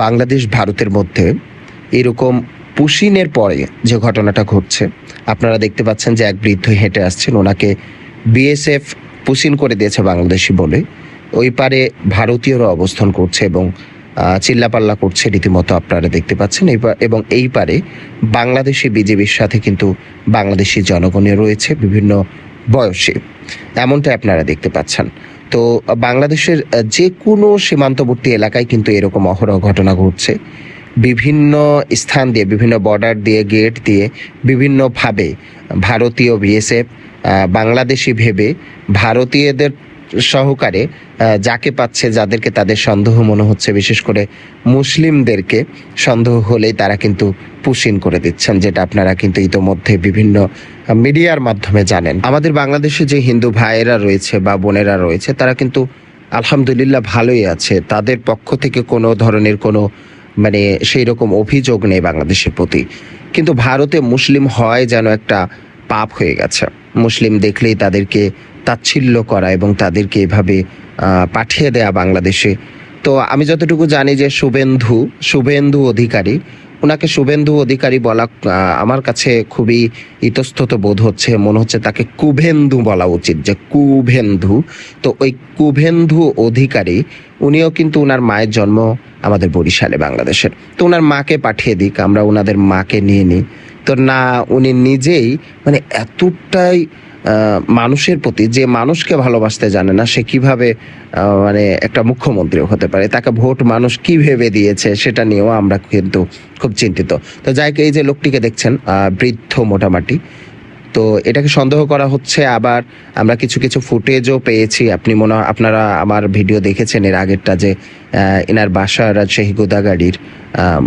বাংলাদেশ ভারতের মধ্যে এরকম পুশিনের পরে যে ঘটনাটা ঘটছে, আপনারা দেখতে পাচ্ছেন যে এক বৃদ্ধ হেঁটে আসছেন, ওনাকে বিএসএফ পুশিন করে দিয়েছে বাংলাদেশি বলে। ওই পারে ভারতীয়রা অবস্থান করছে এবং চিল্লাপাল্লা করছে রীতিমতো, আপনারা দেখতে পাচ্ছেন। এবং এই পারে বাংলাদেশি বিজেপির সাথে কিন্তু বাংলাদেশি জনগণও রয়েছে বিভিন্ন বয়সে, এমনটা আপনারা দেখতে পাচ্ছেন। তো বাংলাদেশের যে কোনো সীমান্তবর্তী এলাকায় কিন্তু এরকম অহরহ ঘটনা ঘটছে। বিভিন্ন স্থান দিয়ে, বিভিন্ন বর্ডার দিয়ে, গেট দিয়ে বিভিন্নভাবে ভারতীয় বিএসএফ বাংলাদেশি ভেবে ভারতীয়দের সহকারে যাকে পাচ্ছে, যাদেরকে তাদের সন্দেহ মনে হচ্ছে, বিশেষ করে মুসলিমদেরকে সন্দেহ হলেই তারা কিন্তু পুশিন করে দিচ্ছেন, যেটা আপনারা কিন্তু ইতোমধ্যে বিভিন্ন মিডিয়ার মাধ্যমে জানেন। আমাদের বাংলাদেশে যে হিন্দু ভাইয়েরা রয়েছে বা বোনেরা রয়েছে, তারা কিন্তু আলহামদুলিল্লাহ ভালোই আছে। তাদের পক্ষ থেকে কোনো ধরনের কোনো সেই রকম অভিযোগ নেই বাংলাদেশের প্রতি। কিন্তু ভারতে মুসলিম হয় যেন একটা পাপ হয়ে গেছে। মুসলিম দেখলেই তাদেরকে তাচ্ছিল্য করা এবং তাদেরকে এভাবে পাঠিয়ে দেয়া বাংলাদেশে। তো আমি যতটুকু জানি যে শুভেন্দু অধিকারী, ওনাকে শুভেন্দু অধিকারী বলা আমার কাছে খুবই ইতস্তত বোধ হচ্ছে। মনে হচ্ছে তাকে কুভেন্দু বলা উচিত, যে কুভেন্দু। তো ওই কুভেন্দু অধিকারী উনিও কিন্তু ওনার মায়ের জন্ম আমাদের বরিশালে, বাংলাদেশের। তো ওনার মাকে পাঠিয়ে দিক, আমরা ওনাদের মাকে নিয়ে নিই। তো না, উনি নিজেই এতটাই মানুষের প্রতি, যে মানুষকে ভালোবাসতে জানে না, সে কিভাবে একটা মুখ্যমন্ত্রীও হতে পারে? তাকে ভোট মানুষ কি ভেবে দিয়েছে সেটা নিয়েও আমরা কিন্তু খুব চিন্তিত। তো যাই হোক, এই যে লোকটিকে দেখছেন বৃদ্ধ মোটামুটি, তো এটাকে সন্দেহ করা হচ্ছে। আবার আমরা কিছু কিছু ফুটেজও পেয়েছি। আপনারা আমার ভিডিও দেখেছেন এর আগেরটা, যে এনার বাসা রাজশাহী গোদাগাড়ির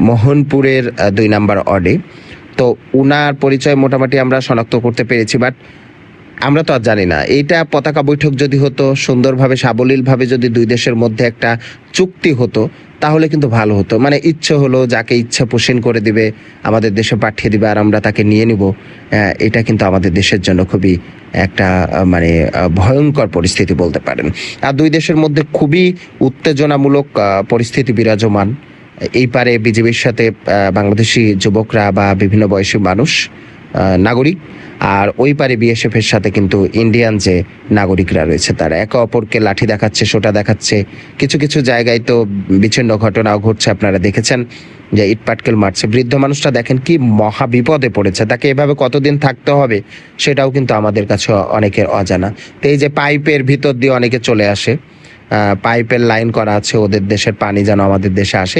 মোহনপুরের 2 নম্বর ওয়ার্ডে। তো উনার পরিচয় মোটামুটি আমরা শনাক্ত করতে পেরেছি, বাট আমরা তো আর জানি না। এইটা পতাকা বৈঠক যদি হতো, সুন্দরভাবে সাবলীলভাবে যদি দুই দেশের মধ্যে একটা চুক্তি হতো, তাহলে কিন্তু ভালো হতো। ইচ্ছে হলো যাকে ইচ্ছা পোষণ করে দিবে, আমাদের দেশে পাঠিয়ে দিবে, আর আমরা তাকে নিয়ে নিব। এটা কিন্তু আমাদের দেশের জন্য খুবই একটা ভয়ঙ্কর পরিস্থিতি বলতে পারেন। আর দুই দেশের মধ্যে খুবই উত্তেজনামূলক পরিস্থিতি বিরাজমান। এই পারে বিজেপির সাথে বাংলাদেশি যুবকরা বা বিভিন্ন বয়সী মানুষ, নাগরিক, আর ওই পারে বিএসএফ এর সাথে কিন্তু ইন্ডিয়ান যে নাগরিকরা রয়েছে, তারা একে অপরকে লাঠি দেখাচ্ছে, সোটা দেখাচ্ছে। কিছু কিছু জায়গায় তো বিচ্ছিন্ন ঘটনাও ঘটছে, আপনারা দেখেছেন যে ইট পাটকেল মারছে। বৃদ্ধ মানুষটা দেখেন কি মহা বিপদে পড়েছে, তাকে এভাবে কতদিন থাকতে হবে সেটাও কিন্তু আমাদের কাছে অনেকের অজানা। তো এই যে পাইপের ভিতর দিয়ে অনেকে চলে আসে, পাইপের লাইন করা আছে, ওদের দেশের পানি যেন আমাদের দেশে আসে।